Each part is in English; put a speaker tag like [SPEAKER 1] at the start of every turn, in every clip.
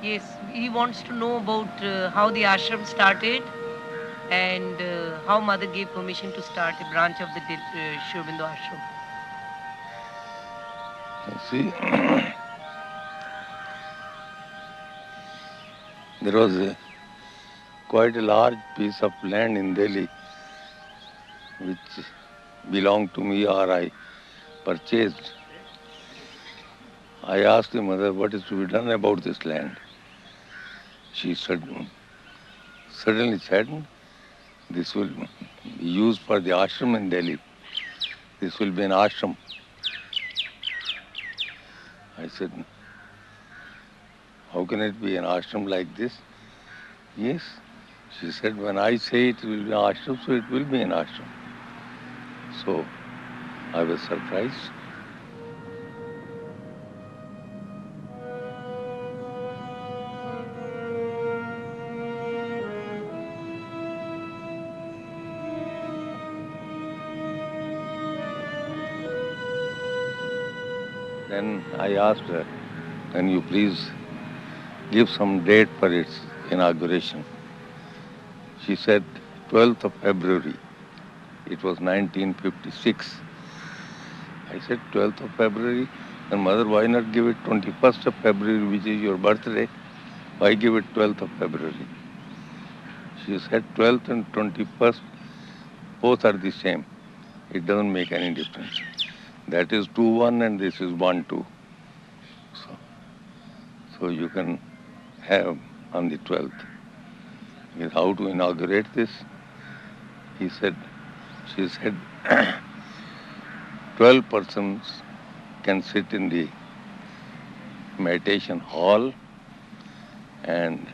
[SPEAKER 1] Yes, he wants to know about how the ashram started and how mother gave permission to start a branch of the Shri Aurobindo Ashram.
[SPEAKER 2] See, there was quite a large piece of land in Delhi which belonged to me or I purchased. I asked the mother what is to be done about this land. She suddenly said, this will be used for the ashram in Delhi. This will be an ashram. I said, how can it be an ashram like this? Yes. She said, when I say it will be an ashram, so it will be an ashram. So I was surprised. Then I asked her, can you please give some date for its inauguration? She said 12th of February. It was 1956. I said 12th of February. And mother, why not give it 21st of February, which is your birthday? Why give it 12th of February? She said 12th and 21st, both are the same. It doesn't make any difference. That is 2-1 and this is 1-2. So you can have on the 12th. How to inaugurate this? She said, 12 persons can sit in the meditation hall and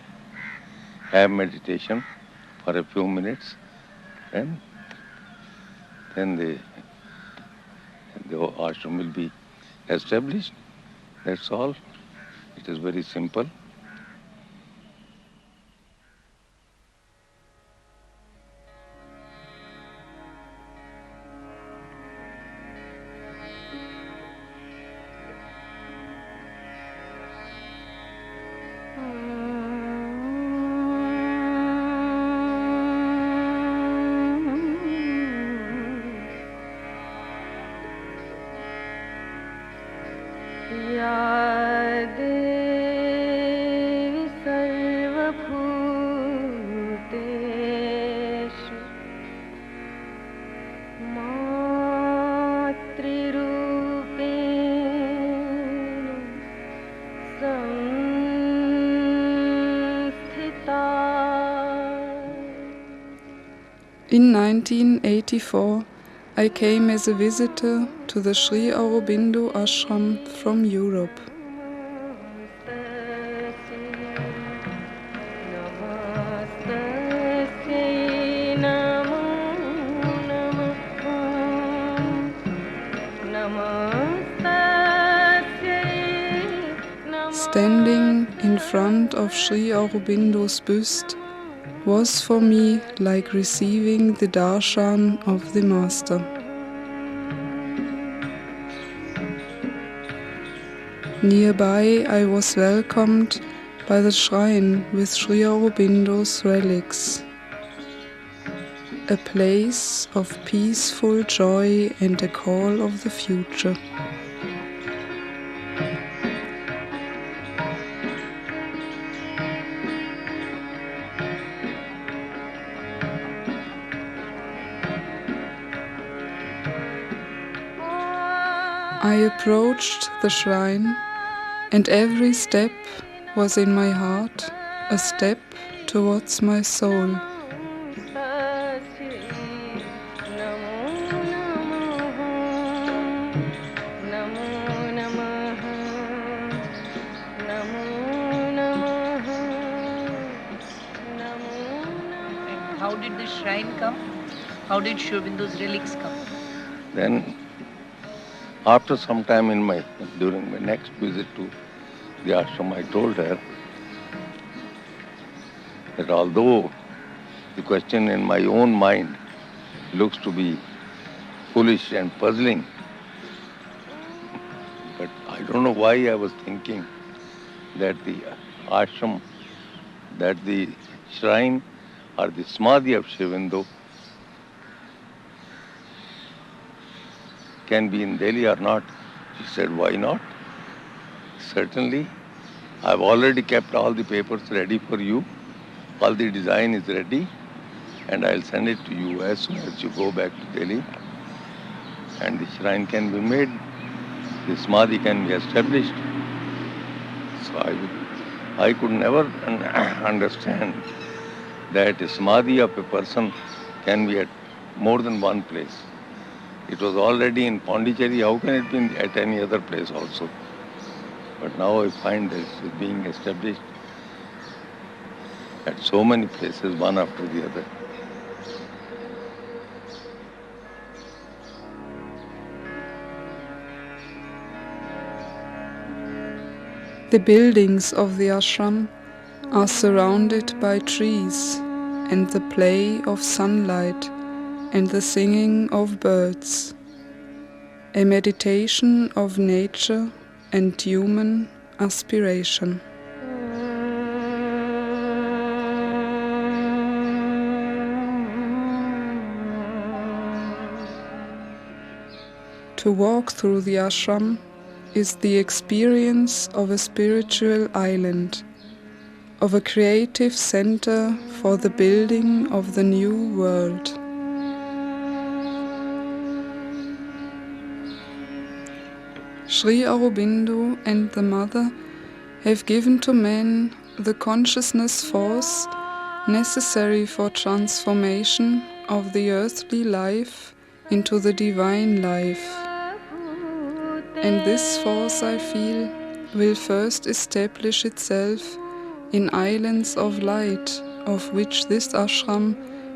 [SPEAKER 2] have meditation for a few minutes, and then the ashram will be established. That's all. It is very simple.
[SPEAKER 3] In 1984, I came as a visitor to the Shri Aurobindo Ashram from Europe. Standing in front of Shri Aurobindo's büst was for me like receiving the darshan of the Master. Nearby I was welcomed by the shrine with Shri Aurobindo's relics, a place of peaceful joy and a call of the future. I approached the shrine, and every step was in my heart a step towards my soul.
[SPEAKER 1] And how did the shrine come? How did Shri Aurobindo's relics come?
[SPEAKER 2] Then, after some time during my next visit to the ashram, I told her that although the question in my own mind looks to be foolish and puzzling, but I don't know why I was thinking that the ashram, that the shrine or the samadhi of Shri Aurobindo can be in Delhi or not. She said, why not? Certainly. I've already kept all the papers ready for you. All the design is ready, and I'll send it to you as soon as you go back to Delhi. And the shrine can be made, the samadhi can be established. So I could never understand that a samadhi of a person can be at more than one place. It was already in Pondicherry, how can it be at any other place also? But now I find that it's being established at so many places, one after the other.
[SPEAKER 3] The buildings of the ashram are surrounded by trees and the play of sunlight and the singing of birds, a meditation of nature and human aspiration. To walk through the ashram is the experience of a spiritual island, of a creative center for the building of the new world. Sri Aurobindo and the Mother have given to man the consciousness force necessary for transformation of the earthly life into the divine life. And this force, I feel, will first establish itself in islands of light, of which this ashram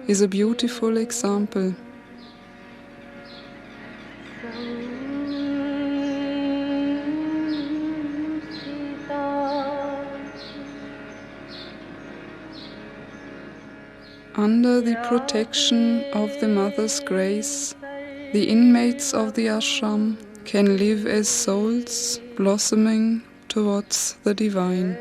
[SPEAKER 3] is a beautiful example. Under the protection of the Mother's grace, the inmates of the ashram can live as souls blossoming towards the divine.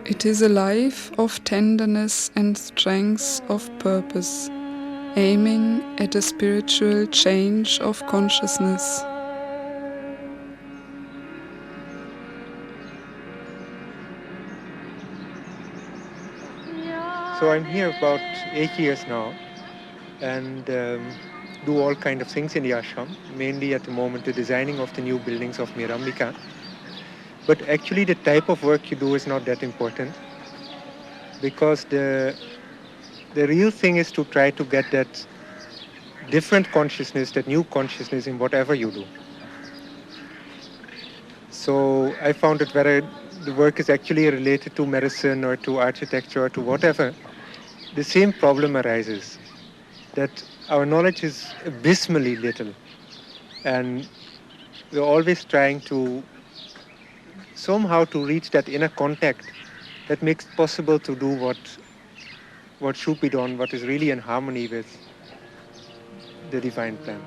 [SPEAKER 3] It is a life of tenderness and strength of purpose, aiming at a spiritual change of consciousness.
[SPEAKER 4] So I'm here about 8 years now and do all kind of things in the ashram, mainly at the moment the designing of the new buildings of Mirambika. But actually the type of work you do is not that important, because the real thing is to try to get that different consciousness, that new consciousness in whatever you do. So I found that whether the work is actually related to medicine or to architecture or to whatever, the same problem arises, that our knowledge is abysmally little, and we're always trying to somehow to reach that inner contact that makes it possible to do what should be done, what is really in harmony with the divine plan.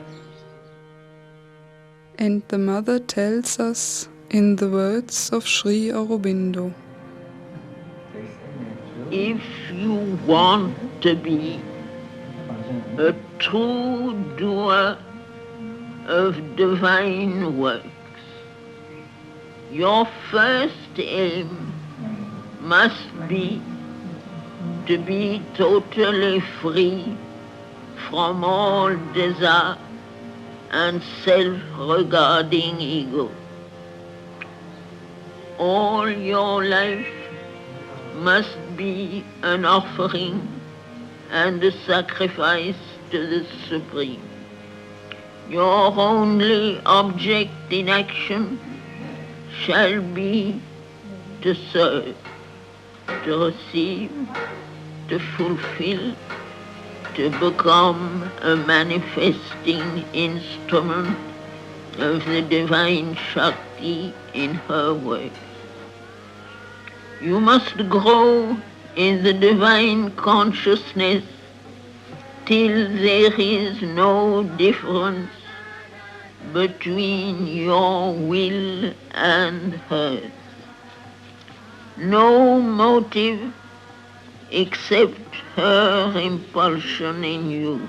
[SPEAKER 3] And the Mother tells us in the words of Sri Aurobindo,
[SPEAKER 5] if you want to be a true doer of divine works, your first aim must be to be totally free from all desire and self-regarding ego. All your life must be an offering and a sacrifice to the Supreme. Your only object in action shall be to serve, to receive, to fulfill, to become a manifesting instrument of the divine Shakti in her work. You must grow in the divine consciousness till there is no difference between your will and hers. No motive except her impulsion in you.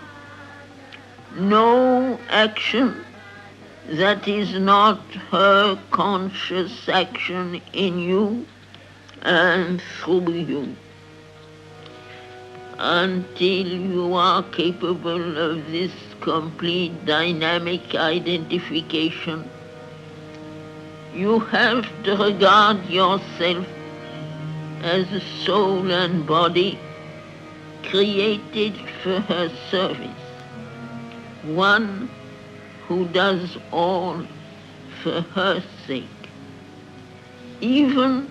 [SPEAKER 5] No action that is not her conscious action in you and through you. Until you are capable of this complete dynamic identification, you have to regard yourself as a soul and body created for her service, one who does all for her sake. Even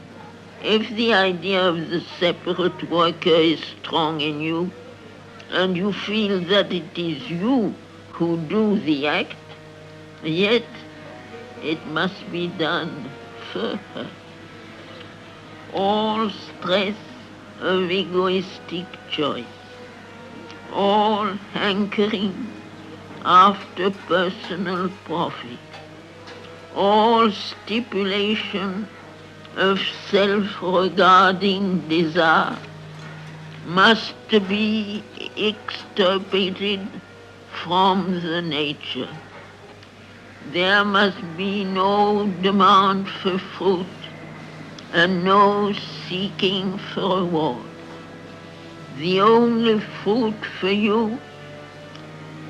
[SPEAKER 5] if the idea of the separate worker is strong in you, and you feel that it is you who do the act, yet it must be done for her. All stress of egoistic choice, all hankering after personal profit, all stipulation of self-regarding desire must be extirpated from the nature. There must be no demand for fruit and no seeking for reward. The only fruit for you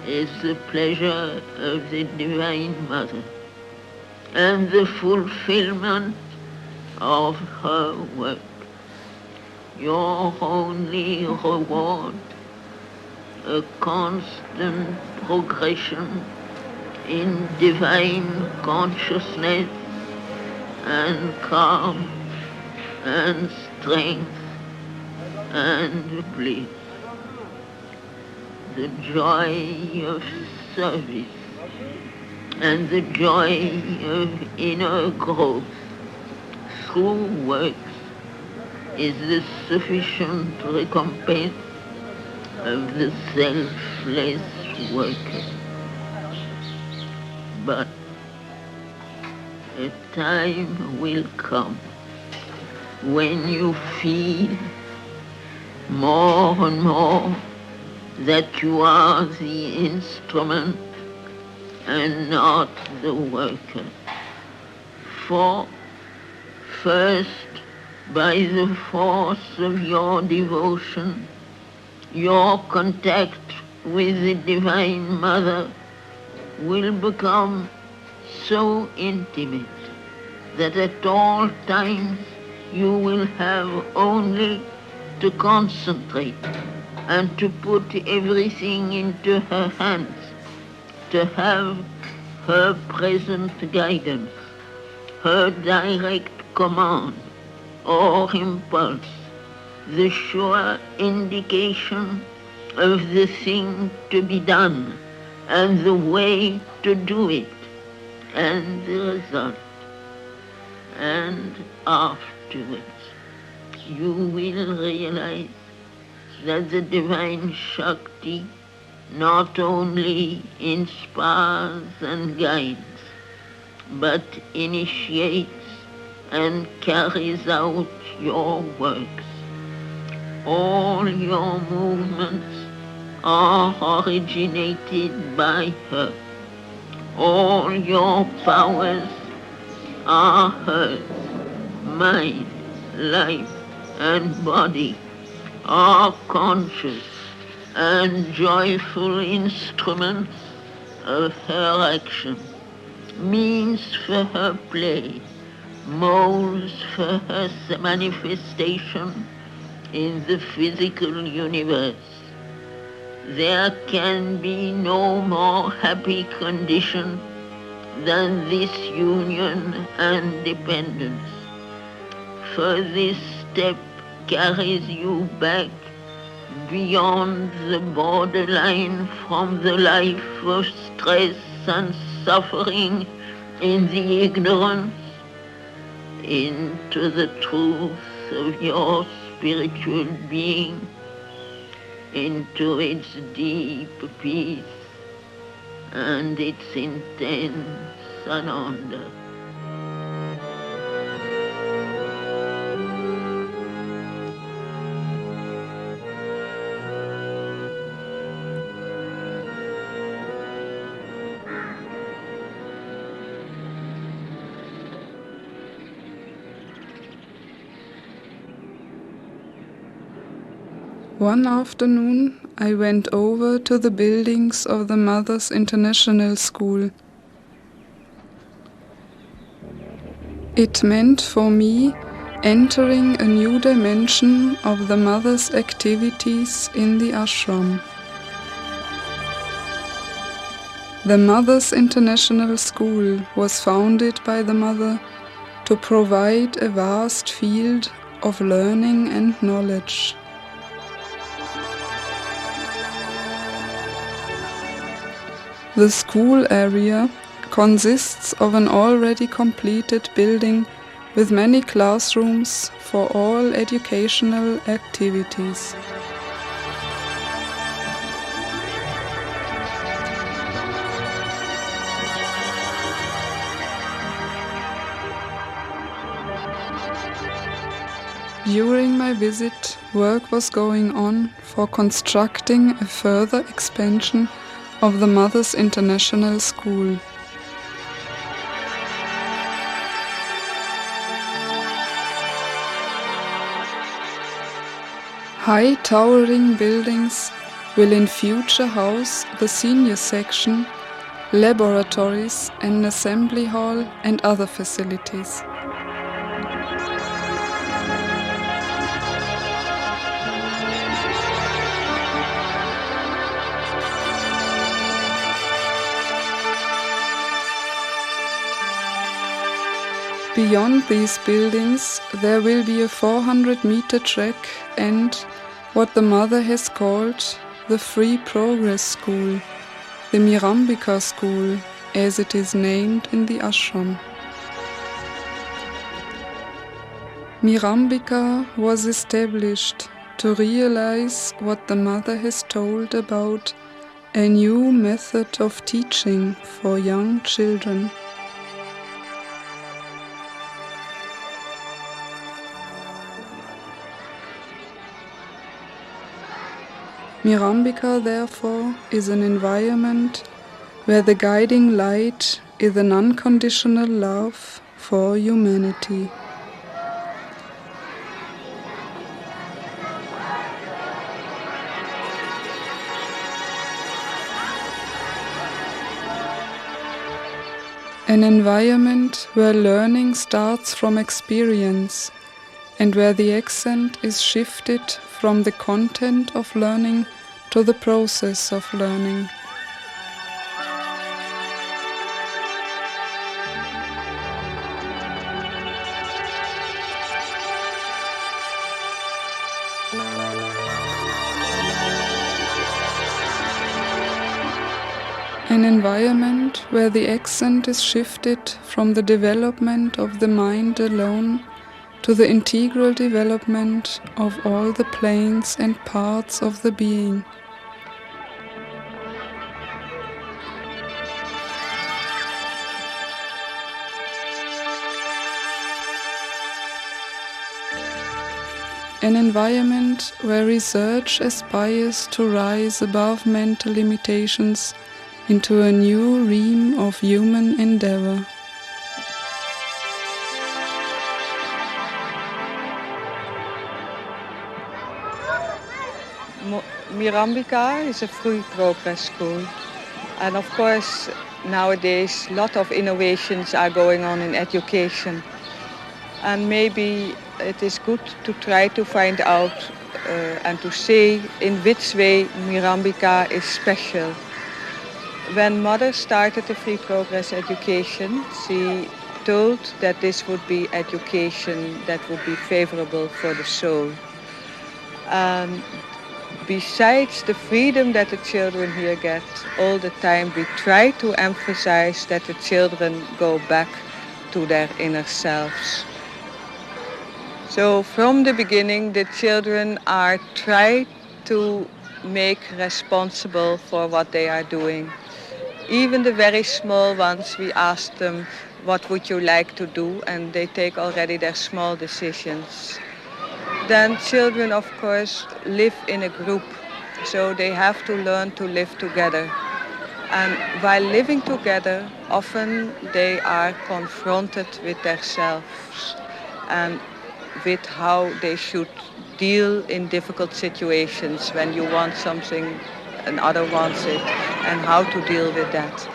[SPEAKER 5] is the pleasure of the Divine Mother and the fulfillment of her work. Your only reward, a constant progression in divine consciousness and calm and strength and bliss. The joy of service and the joy of inner growth through works is the sufficient recompense of the selfless worker. But a time will come when you feel more and more that you are the instrument and not the worker. For first, by the force of your devotion, your contact with the Divine Mother will become so intimate that at all times you will have only to concentrate and to put everything into her hands, to have her present guidance, her direct command or impulse, the sure indication of the thing to be done and the way to do it and the result. And afterwards, you will realize that the Divine Shakti not only inspires and guides, but initiates and carries out your works. All your movements are originated by her. All your powers are hers. Mind, life, and body are conscious and joyful instruments of her action, means for her play, molds for her manifestation in the physical universe. There can be no more happy condition than this union and dependence. For this step carries you back beyond the borderline from the life of stress and suffering in the ignorance into the truth of your spiritual being, into its deep peace and it's intense Ananda.
[SPEAKER 3] One afternoon, I went over to the buildings of the Mothers International School. It meant for me entering a new dimension of the Mother's activities in the ashram. The Mothers International School was founded by the Mother to provide a vast field of learning and knowledge. The school area consists of an already completed building with many classrooms for all educational activities. During my visit, work was going on for constructing a further expansion of the Mothers International School. High towering buildings will in future house the senior section, laboratories, an assembly hall and other facilities. Beyond these buildings there will be a 400-meter track and what the Mother has called the Free Progress School, the Mirambika School, as it is named in the ashram. Mirambika was established to realize what the Mother has told about a new method of teaching for young children. Mirambika, therefore, is an environment where the guiding light is an unconditional love for humanity. An environment where learning starts from experience and where the accent is shifted from the content of learning to the process of learning. An environment where the accent is shifted from the development of the mind alone to the integral development of all the planes and parts of the being. An environment where research aspires to rise above mental limitations into a new realm of human endeavor.
[SPEAKER 6] Mirambika is a free progress school, and of course nowadays a lot of innovations are going on in education, and maybe it is good to try to find out and to say in which way Mirambika is special. When Mother started the free progress education, she told that this would be education that would be favorable for the soul. Besides the freedom that the children here get, all the time we try to emphasize that the children go back to their inner selves. So from the beginning, the children are tried to make responsible for what they are doing. Even the very small ones, we ask them, what would you like to do? And they take already their small decisions. Then children, of course, live in a group, so they have to learn to live together. And while living together, often they are confronted with themselves and with how they should deal in difficult situations when you want something, another wants it, and how to deal with that.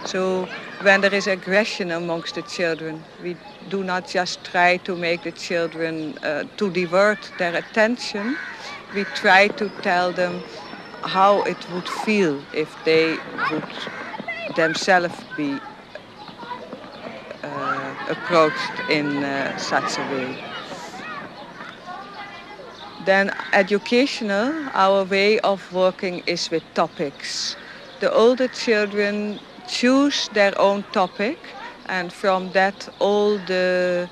[SPEAKER 6] So when there is aggression amongst the children, we do not just try to make the children to divert their attention. We try to tell them how it would feel if they would themselves be approached in such a way. Then educational, our way of working is with topics. The older children choose their own topic, and from that all the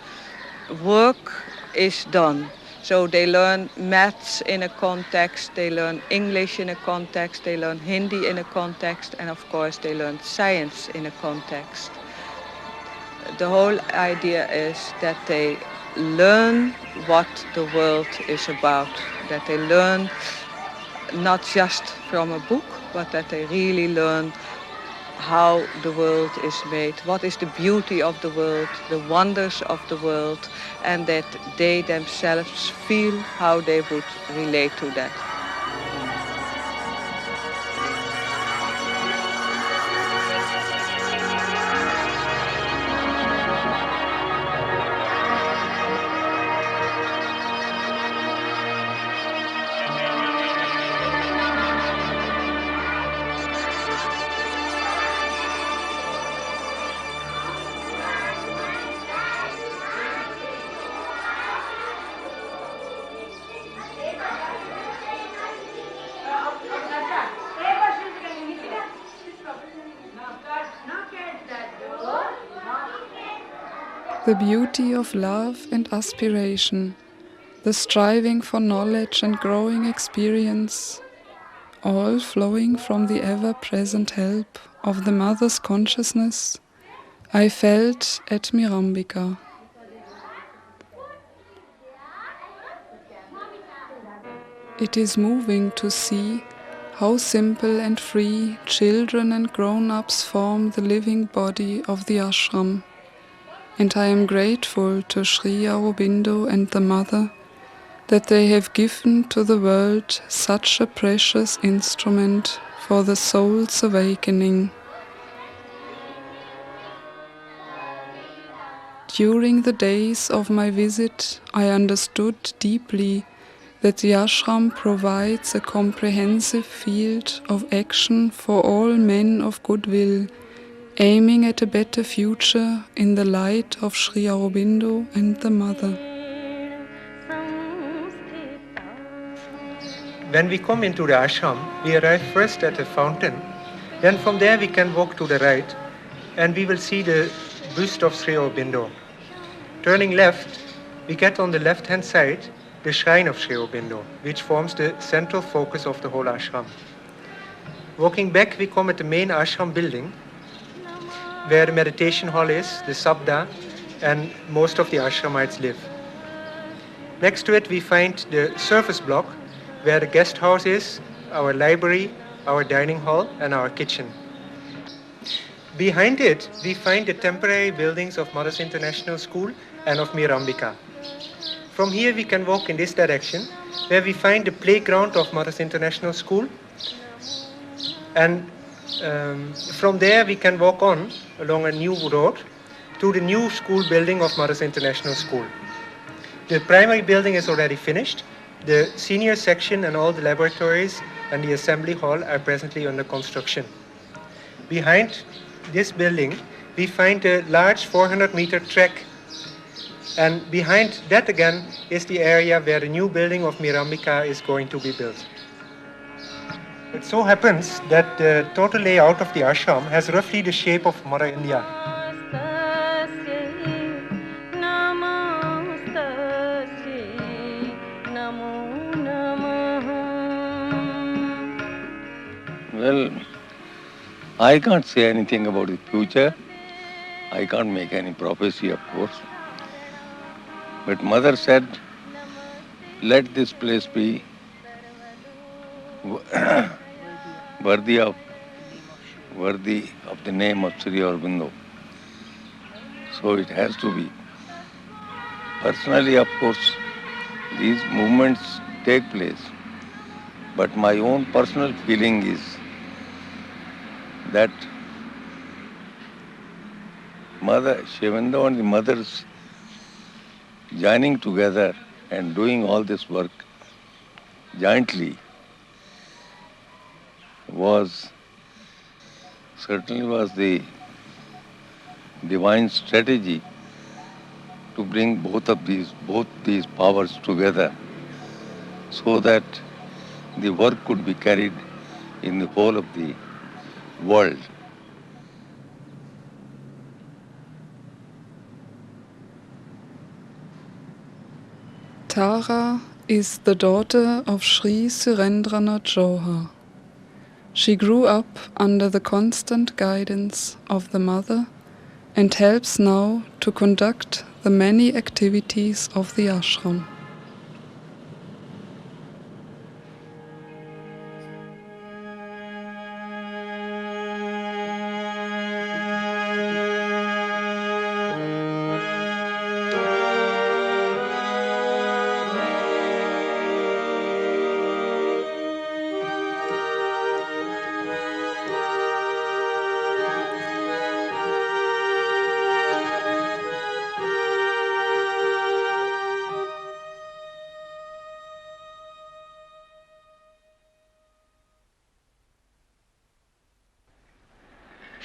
[SPEAKER 6] work is done. So they learn maths in a context, they learn English in a context, they learn Hindi in a context, and of course they learn science in a context. The whole idea is that they learn what the world is about, that they learn not just from a book, but that they really learn how the world is made, what is the beauty of the world, the wonders of the world, and that they themselves feel how they would relate to that.
[SPEAKER 3] The beauty of love and aspiration, the striving for knowledge and growing experience, all flowing from the ever-present help of the Mother's consciousness, I felt at Mirambika. It is moving to see how simple and free children and grown-ups form the living body of the ashram. And I am grateful to Shri Aurobindo and the Mother that they have given to the world such a precious instrument for the soul's awakening. During the days of my visit, I understood deeply that the ashram provides a comprehensive field of action for all men of goodwill, aiming at a better future in the light of Shri Aurobindo and the Mother.
[SPEAKER 4] When we come into the ashram, we arrive first at a fountain. Then from there we can walk to the right and we will see the buste of Shri Aurobindo. Turning left, we get on the left-hand side the shrine of Shri Aurobindo, which forms the central focus of the whole ashram. Walking back, we come at the main ashram building, where the meditation hall is, the sabda, and most of the ashramites live. Next to it, we find the service block, where the guest house is, our library, our dining hall, and our kitchen. Behind it, we find the temporary buildings of Mother's International School and of Mirambika. From here, we can walk in this direction, where we find the playground of Mother's International School. And from there, we can walk on along a new road to the new school building of Mother's International School. The primary building is already finished. The senior section and all the laboratories and the assembly hall are presently under construction. Behind this building, we find a large 400-meter track. And behind that again is the area where the new building of Mirambika is going to be built. It so happens that the total layout of the ashram has roughly the shape of Mother India.
[SPEAKER 2] Well, I can't say anything about the future. I can't make any prophecy, of course. But Mother said, let this place be worthy of the name of Shri Aurobindo. So it has to be. Personally, of course, these movements take place. But my own personal feeling is that Mother Shivindo and the mothers joining together and doing all this work jointly certainly was the divine strategy to bring both these powers together so that the work could be carried in the whole of the world.
[SPEAKER 3] Tara is the daughter of Shri Surendra Nath Jauhar. She grew up under the constant guidance of the mother and helps now to conduct the many activities of the ashram.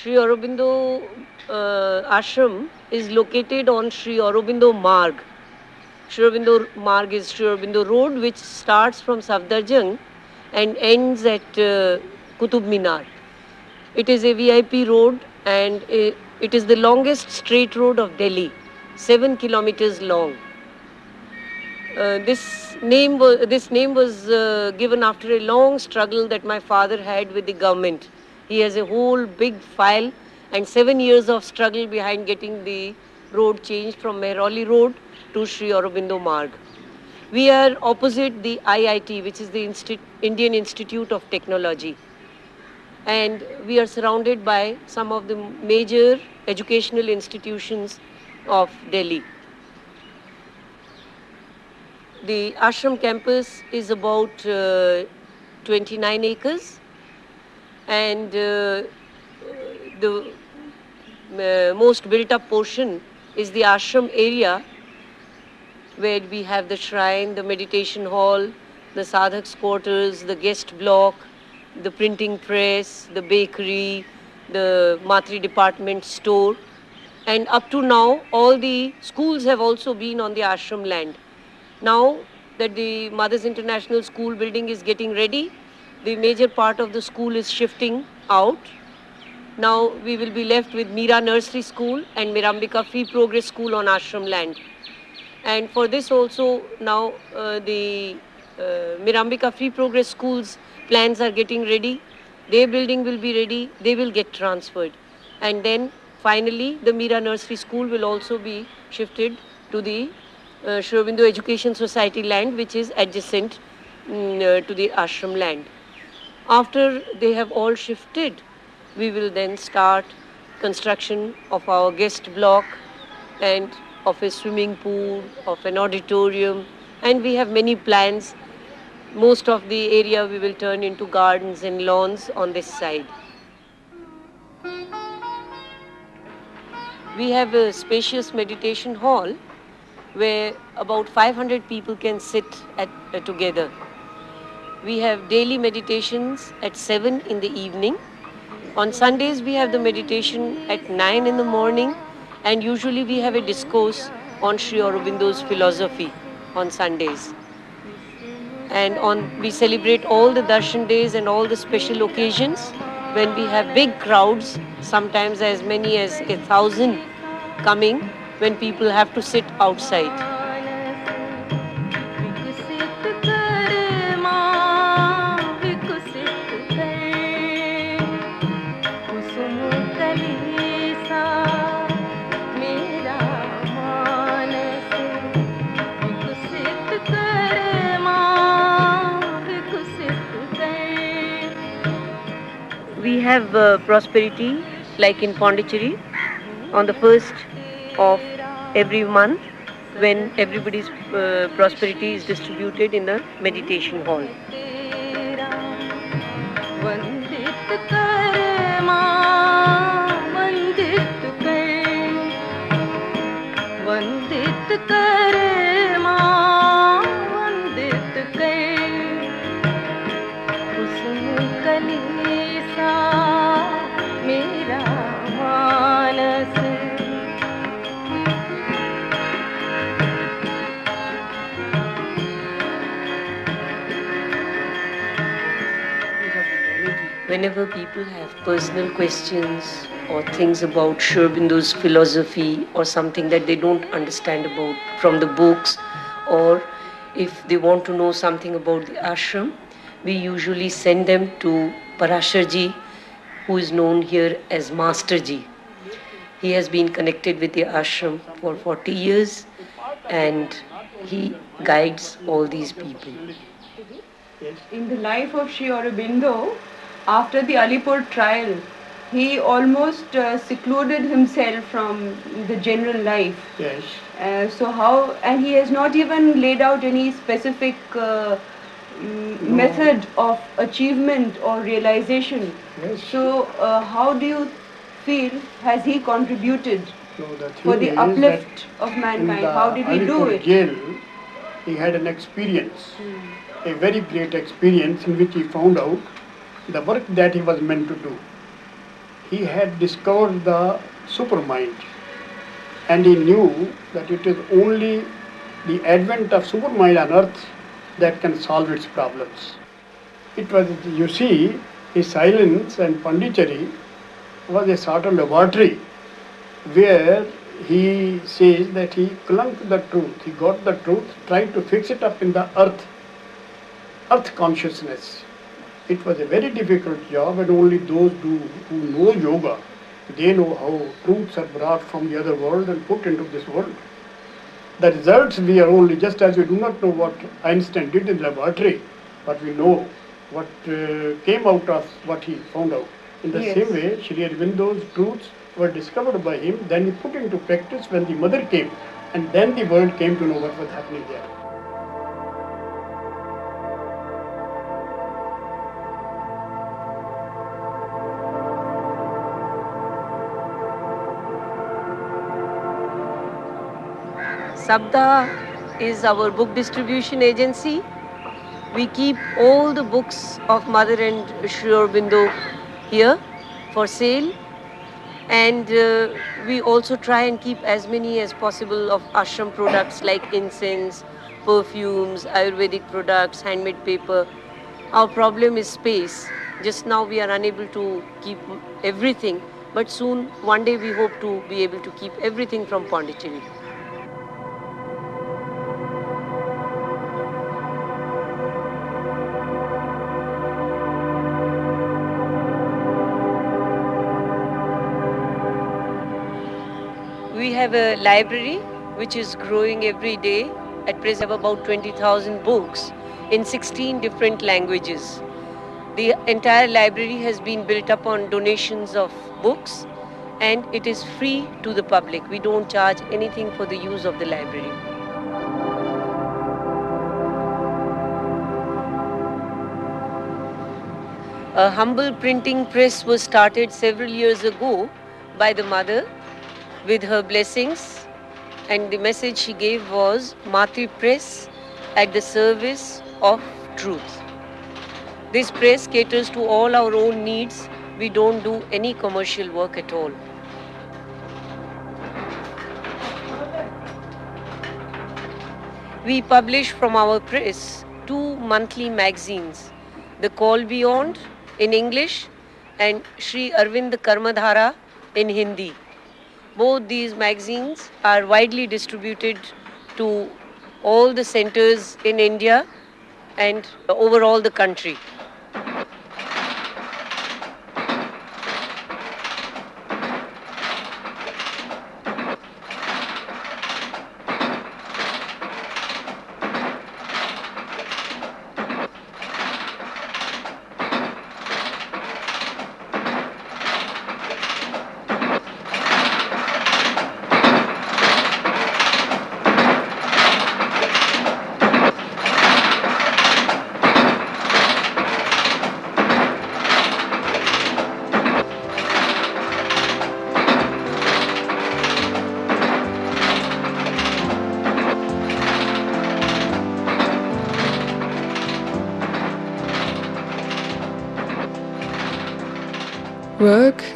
[SPEAKER 1] Shri Aurobindo Ashram is located on Shri Aurobindo Marg. Shri Aurobindo Marg is Shri Aurobindo Road, which starts from Safdarjung and ends at Qutub Minar. It is a VIP road and it is the longest straight road of Delhi, 7 kilometers long. This name was given after a long struggle that my father had with the government. He has a whole big file and 7 years of struggle behind getting the road changed from Mehrauli Road to Shri Aurobindo Marg. We are opposite the IIT, which is the Indian Institute of Technology. And we are surrounded by some of the major educational institutions of Delhi. The ashram campus is about 29 acres and the most built up portion is the ashram area where we have the shrine, the meditation hall, the sadhaks quarters, the guest block, the printing press, the bakery, the Matri department store. And up to now, all the schools have also been on the ashram land. Now that the Mothers International School building is getting ready, the major part of the school is shifting out. Now we will be left with Mira Nursery School and Mirambika Free Progress School on ashram land. And for this also now the Mirambika Free Progress School's plans are getting ready. Their building will be ready, they will get transferred. And then finally the Mira Nursery School will also be shifted to the Shri Aurobindo Education Society land, which is adjacent to the ashram land. After they have all shifted, we will then start construction of our guest block and of a swimming pool, of an auditorium, and we have many plans. Most of the area we will turn into gardens and lawns on this side. We have a spacious meditation hall where about 500 people can sit together. We have daily meditations at 7 in the evening. On Sundays we have the meditation at 9 in the morning, and usually we have a discourse on Shri Aurobindo's philosophy on Sundays. And we celebrate all the darshan days and all the special occasions when we have big crowds, sometimes as many as 1,000 coming, when people have to sit outside. have prosperity like in Pondicherry on the first of every month when everybody's prosperity is distributed in the meditation hall. Whenever people have personal questions or things about Shri Aurobindo's philosophy or something that they don't understand about from the books, or if they want to know something about the ashram, we usually send them to Parasharji, who is known here as Masterji. He has been connected with the ashram for 40 years and he guides all these people.
[SPEAKER 6] In the life of Shri Aurobindo, after the Alipur trial, he almost secluded himself from the general life.
[SPEAKER 7] Yes.
[SPEAKER 6] And he has not even laid out any specific method of achievement or realization.
[SPEAKER 7] Yes.
[SPEAKER 6] So how do you feel has he contributed
[SPEAKER 7] The
[SPEAKER 6] for the uplift of mankind? How did he do it?
[SPEAKER 7] Jail, he had an experience, a very great experience in which he found out the work that he was meant to do. He had discovered the supermind and he knew that it is only the advent of supermind on earth that can solve its problems. It was, you see, his silence and Pondicherry was a sort of laboratory where he says that he clung to the truth, he got the truth, tried to fix it up in the earth consciousness. It was a very difficult job and only those who know yoga, they know how truths are brought from the other world and put into this world. The results we are only, just as we do not know what Einstein did in the laboratory, but we know what came out of what he found out. In the same way, Shri Aurobindo's truths were discovered by him, then he put into practice when the mother came, and then the world came to know what was happening there.
[SPEAKER 1] Sabda is our book distribution agency. We keep all the books of Mother and Shri Aurobindo here for sale, and we also try and keep as many as possible of ashram products like incense, perfumes, Ayurvedic products, handmade paper. Our problem is space. Just now we are unable to keep everything, but soon, one day we hope to be able to keep everything from Pondicherry. We have a library which is growing every day. At present, we have about 20,000 books in 16 different languages. The entire library has been built up on donations of books, and it is free to the public. We don't charge anything for the use of the library. A humble printing press was started several years ago by the mother with her blessings, and the message she gave was Matri Press at the service of truth. This press caters to all our own needs. We don't do any commercial work at all. We publish from our press 2 monthly magazines, The Call Beyond in English and Shri Arvind Karmadhara in Hindi. Both these magazines are widely distributed to all the centers in India and overall the country.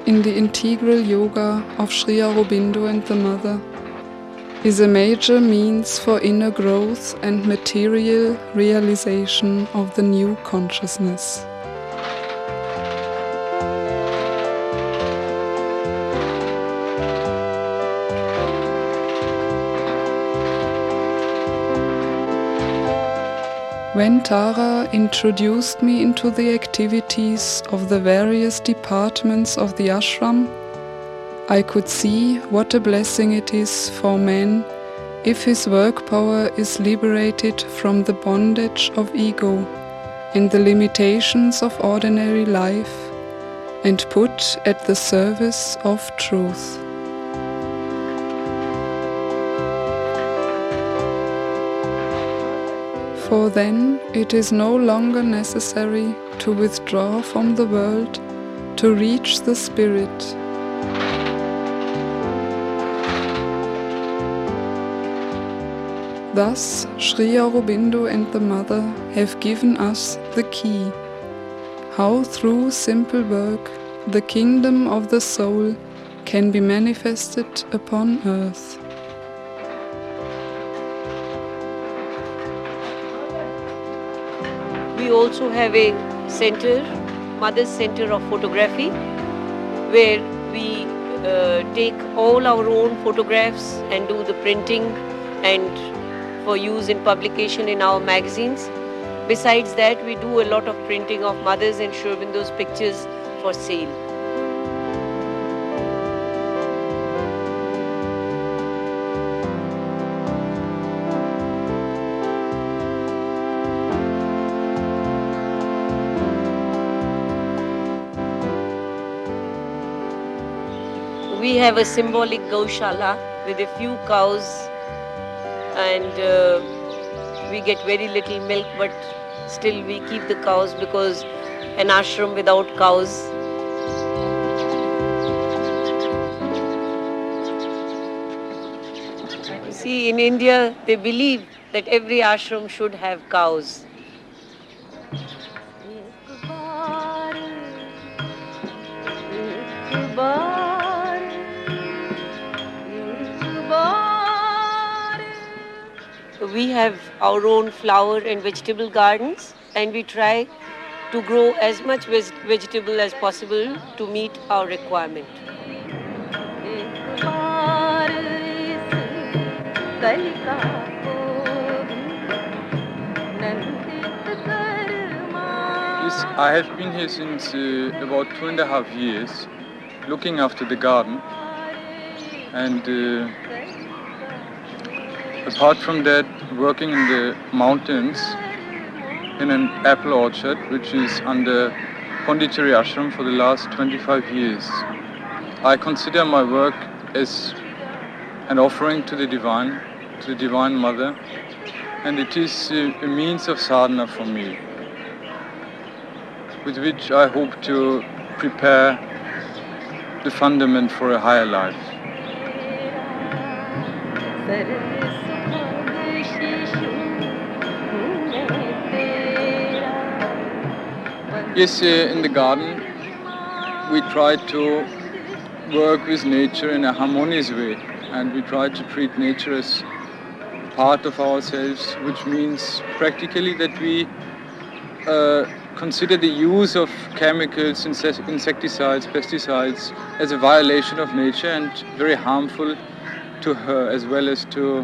[SPEAKER 3] in the integral yoga of Shri Aurobindo and the Mother is a major means for inner growth and material realization of the new consciousness. When Tara introduced me into the activities of the various departments of the ashram, I could see what a blessing it is for man if his work power is liberated from the bondage of ego and the limitations of ordinary life and put at the service of truth. For then it is no longer necessary to withdraw from the world to reach the Spirit. Thus, Shri Aurobindo and the Mother have given us the key, how through simple work the kingdom of the soul can be manifested upon earth.
[SPEAKER 1] We also have a center, Mother's Center of Photography, where we take all our own photographs and do the printing and for use in publication in our magazines. Besides that, we do a lot of printing of Mother's and Shri Aurobindo's pictures for sale. We have a symbolic Gaushala with a few cows, and we get very little milk, but still we keep the cows because an ashram without cows. See, in India, they believe that every ashram should have cows. We have our own flower and vegetable gardens, and we try to grow as much vegetable as possible to meet our requirement.
[SPEAKER 8] Yes, I have been here since about 2.5 years, looking after the garden, and apart from that, working in the mountains in an apple orchard, which is under Pondicherry Ashram for the last 25 years. I consider my work as an offering to the Divine Mother, and it is a means of sadhana for me, with which I hope to prepare the fundament for a higher life. Yes, in the garden we try to work with nature in a harmonious way, and we try to treat nature as part of ourselves, which means practically that we consider the use of chemicals, insecticides, pesticides as a violation of nature and very harmful to her as well as to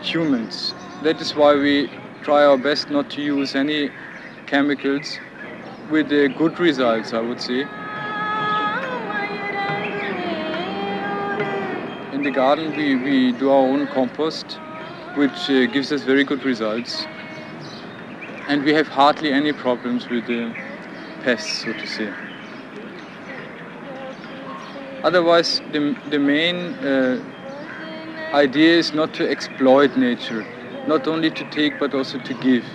[SPEAKER 8] humans. That is why we try our best not to use any chemicals, with good results, I would say. In the garden we do our own compost, which gives us very good results, and we have hardly any problems with the pests, so to say. Otherwise, the main idea is not to exploit nature, not only to take but also to give.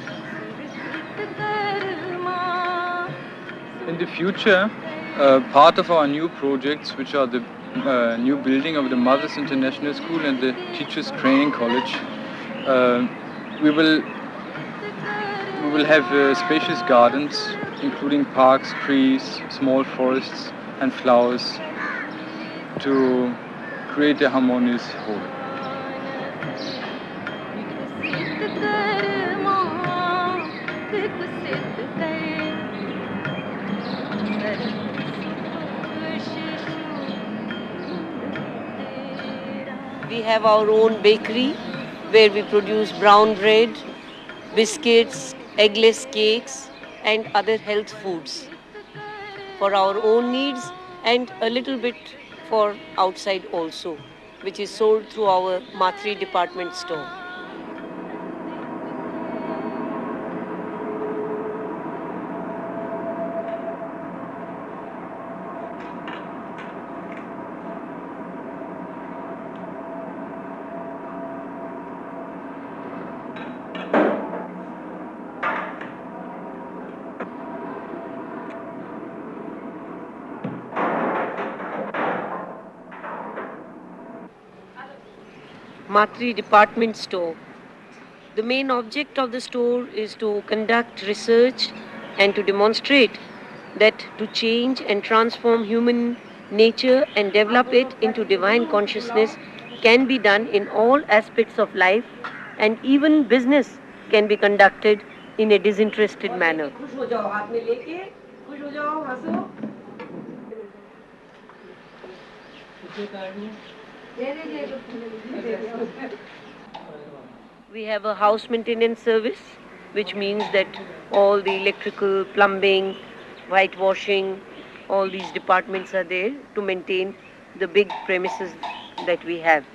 [SPEAKER 8] In the future, part of our new projects, which are the new building of the Mothers International School and the Teachers Training College, we will have spacious gardens, including parks, trees, small forests, and flowers to create a harmonious whole.
[SPEAKER 1] We have our own bakery where we produce brown bread, biscuits, eggless cakes and other health foods for our own needs and a little bit for outside also, which is sold through our Matri department store. Matri department store. The main object of the store is to conduct research and to demonstrate that to change and transform human nature and develop it into divine consciousness can be done in all aspects of life, and even business can be conducted in a disinterested manner. We have a house maintenance service, which means that all the electrical, plumbing, whitewashing, all these departments are there to maintain the big premises that we have.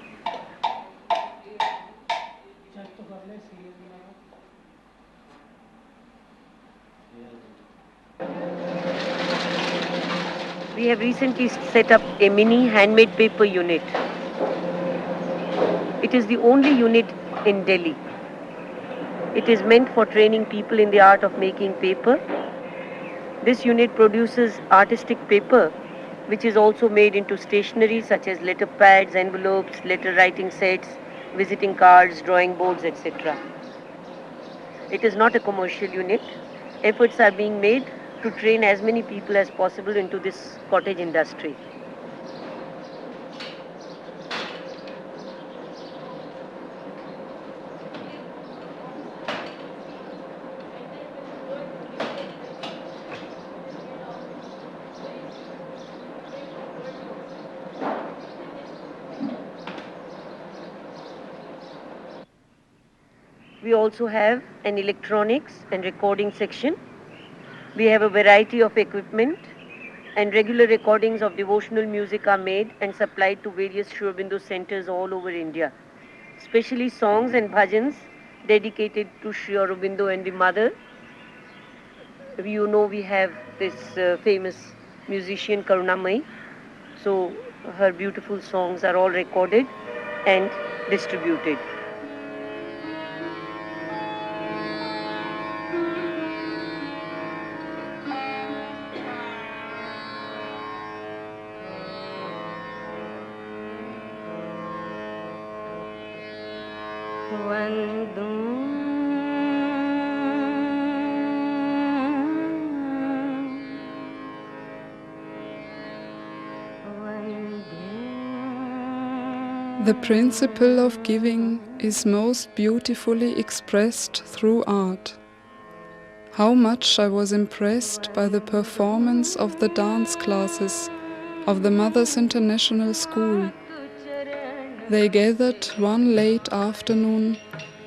[SPEAKER 1] We have recently set up a mini handmade paper unit. It is the only unit in Delhi. It is meant for training people in the art of making paper. This unit produces artistic paper, which is also made into stationery such as letter pads, envelopes, letter writing sets, visiting cards, drawing boards, etc. It is not a commercial unit. Efforts are being made to train as many people as possible into this cottage industry. We also have an electronics and recording section. We have a variety of equipment, and regular recordings of devotional music are made and supplied to various Shri Aurobindo centers all over India, especially songs and bhajans dedicated to Shri Aurobindo and the Mother. You know, we have this famous musician Karunamai, so her beautiful songs are all recorded and distributed.
[SPEAKER 3] The principle of giving is most beautifully expressed through art. How much I was impressed by the performance of the dance classes of the Mothers International School. They gathered one late afternoon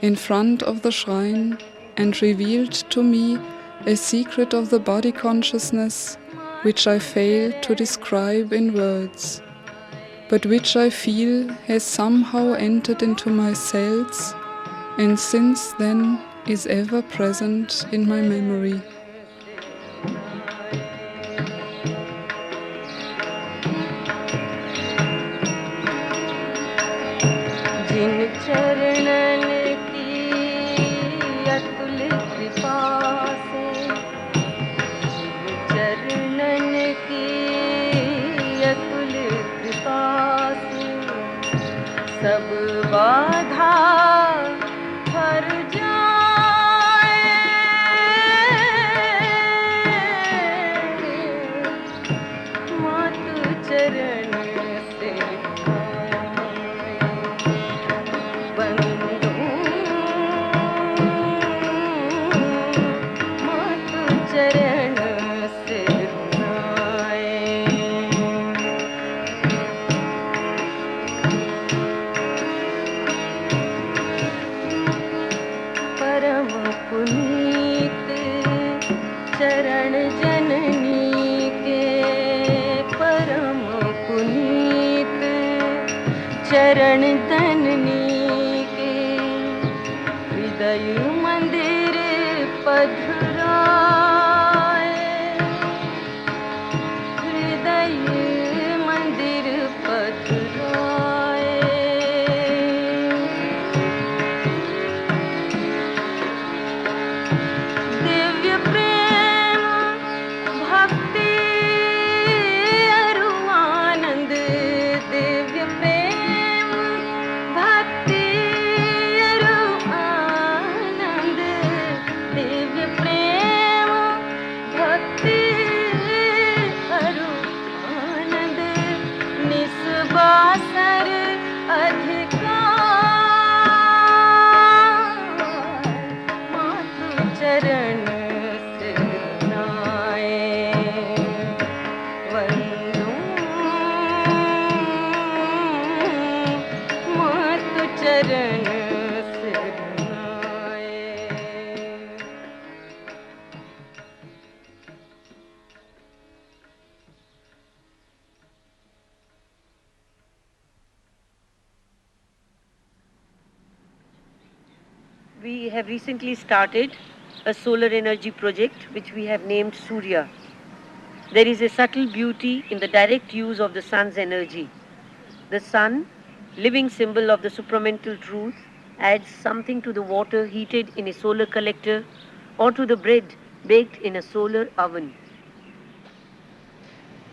[SPEAKER 3] in front of the shrine and revealed to me a secret of the body consciousness which I fail to describe in words, but which I feel has somehow entered into my cells and since then is ever present in my memory.
[SPEAKER 9] चरण तननी के हृदय मंदिर पधराए हृदय मंदिर पधराए दिव्य प्रेम भक्ति अरुआनंद दिव्य प्रेम भक्ति अरुआनंद दिव्य प्रेम भक्ति अरुआनंद निस्वासर अधिकार मातु चरण सिरनाए वंदू मातु चरण सिरनाए
[SPEAKER 1] We have recently started a solar energy project which we have named Surya. There is a subtle beauty in the direct use of the sun's energy. The sun, living symbol of the supramental truth, adds something to the water heated in a solar collector or to the bread baked in a solar oven.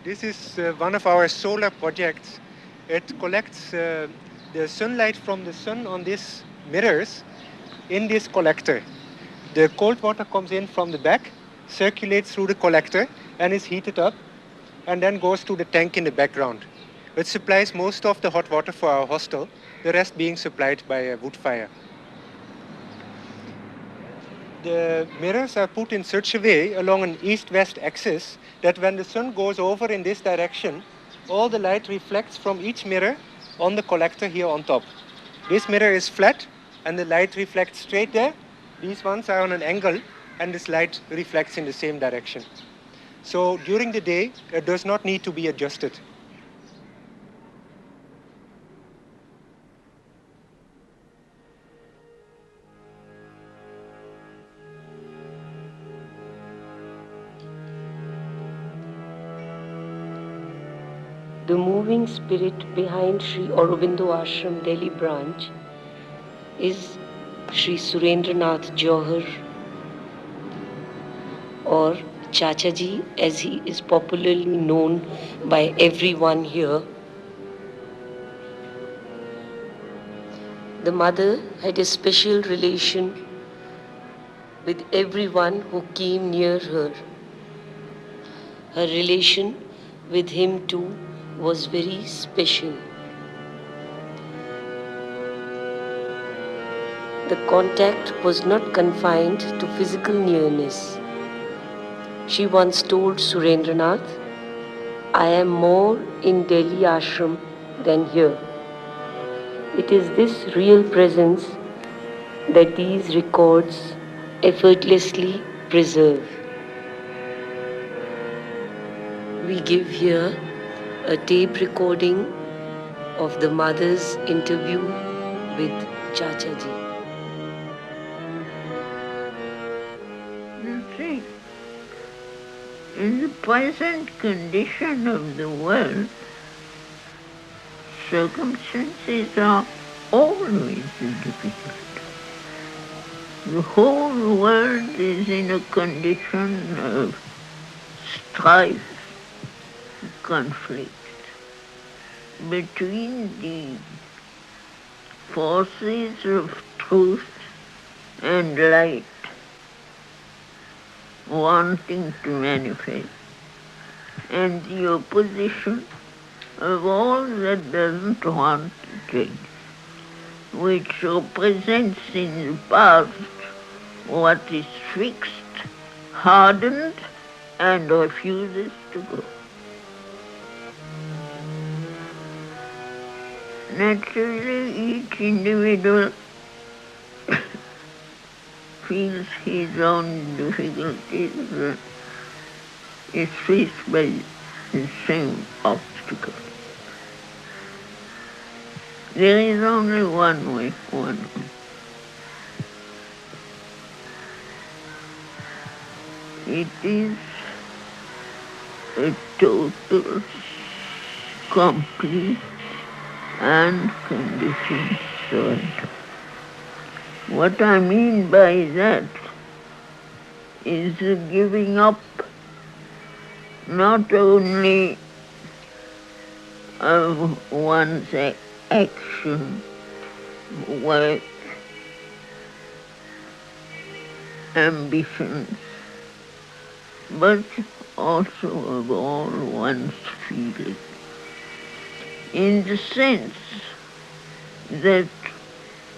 [SPEAKER 4] This is one of our solar projects. It collects the sunlight from the sun on these mirrors in this collector. The cold water comes in from the back, circulates through the collector and is heated up and then goes to the tank in the background. It supplies most of the hot water for our hostel, the rest being supplied by a wood fire. The mirrors are put in such a way along an east-west axis that when the sun goes over in this direction, all the light reflects from each mirror on the collector here on top. This mirror is flat and the light reflects straight there. These ones are on an angle and this light reflects in the same direction. So during the day, it does not need to be adjusted.
[SPEAKER 1] The moving spirit behind Shri Aurobindo Ashram Delhi branch is Shri Surendra Nath Jauhar, or Chachaji as he is popularly known by everyone here. The mother had a special relation with everyone who came near her. Her relation with him too was very special. The contact was not confined to physical nearness. She once told Surendranath, "I am more in Delhi ashram than here." It is this real presence that these records effortlessly preserve. We give here a tape recording of the mother's interview with Chachaji.
[SPEAKER 5] You see, in the present condition of the world, circumstances are always difficult. The whole world is in a condition of strife, conflict between the forces of truth and light wanting to manifest, and the opposition of all that doesn't want to change, which represents in the past what is fixed, hardened, and refuses to go. Naturally, each individual feels his own difficulties and is faced by the same obstacle. There is only one way, one way. It is a total, complete, and conditioned surrender. What I mean by that is the giving up not only of one's action, work, ambitions, but also of all one's feeling, in the sense that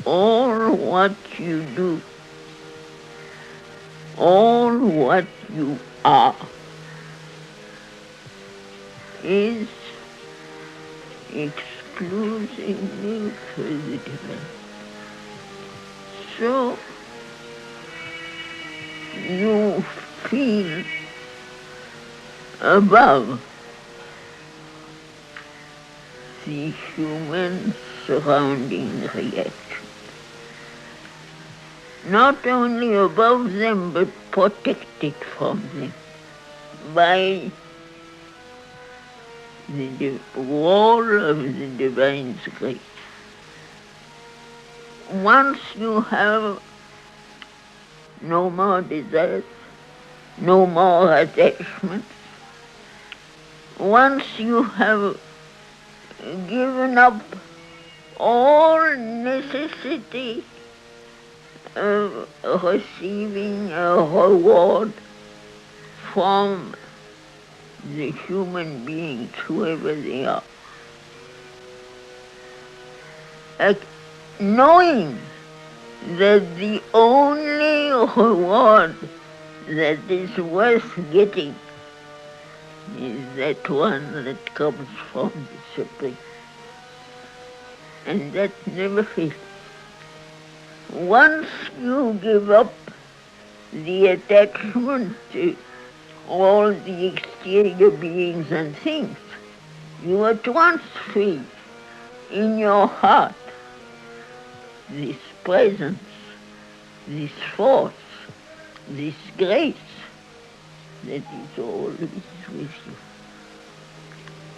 [SPEAKER 5] all what you do, all what you are, is exclusively for the divine. So you feel above the human surrounding reaction. Not only above them, but protected from them by the wall of the divine's grace. Once you have no more desires, no more attachments, once you have given up all necessity of receiving a reward from the human beings, whoever they are, knowing that the only reward that is worth getting is that one that comes from the Supreme. And that never fails. Once you give up the attachment to all the exterior beings and things, you at once feel in your heart this presence, this force, this grace that is always with you.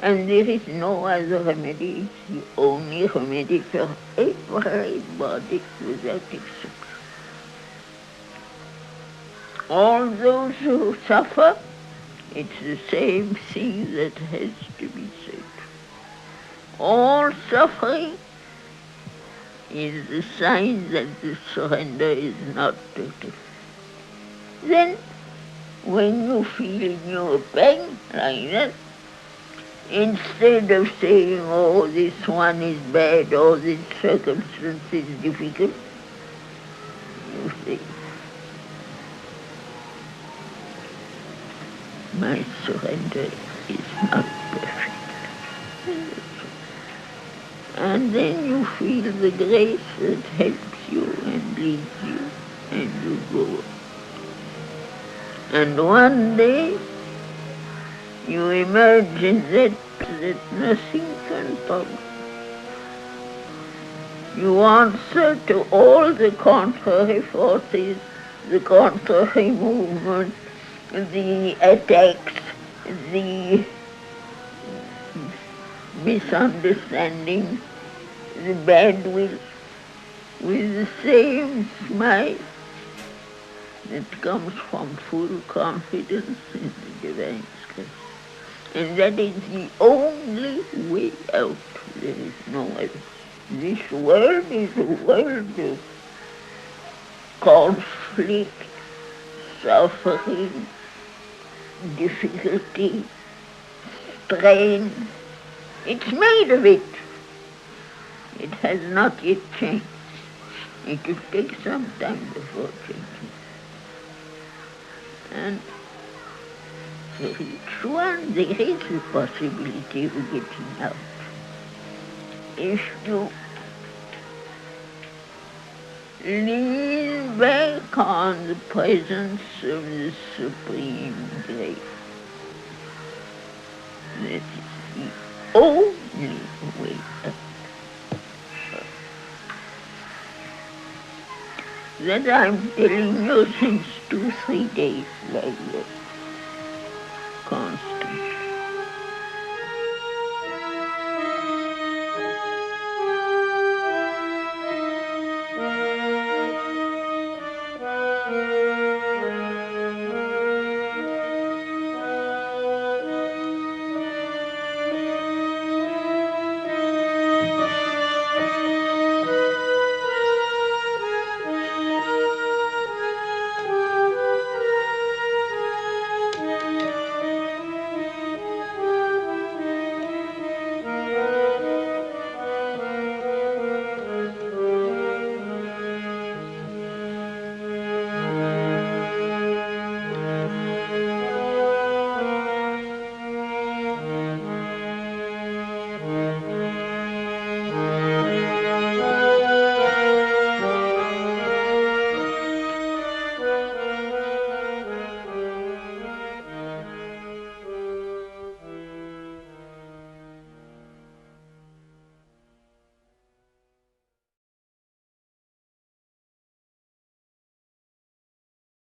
[SPEAKER 5] And there is no other remedy. It's the only remedy for everybody without exception. All those who suffer, it's the same thing that has to be said. All suffering is the sign that the surrender is not total. Then, when you feel in your pain like that, instead of saying, oh, this one is bad, or this circumstance is difficult, you say, my surrender is not perfect. And then you feel the grace that helps you and leads you, and you go. And one day, you imagine that nothing can trouble. You answer to all the contrary forces, the contrary movements, the attacks, the misunderstandings, the bad will, with the same smile that comes from full confidence in the divine grace. And that is the only way out. There is no other. This world is a world of conflict, suffering, difficulty, strain. It's made of it. It has not yet changed. It will take some time before changing. And for each one, there is a possibility of getting out. If you lean back on the presence of the Supreme Grace, that is the only way out. that I'm telling you since 2-3 days like this. Constantly.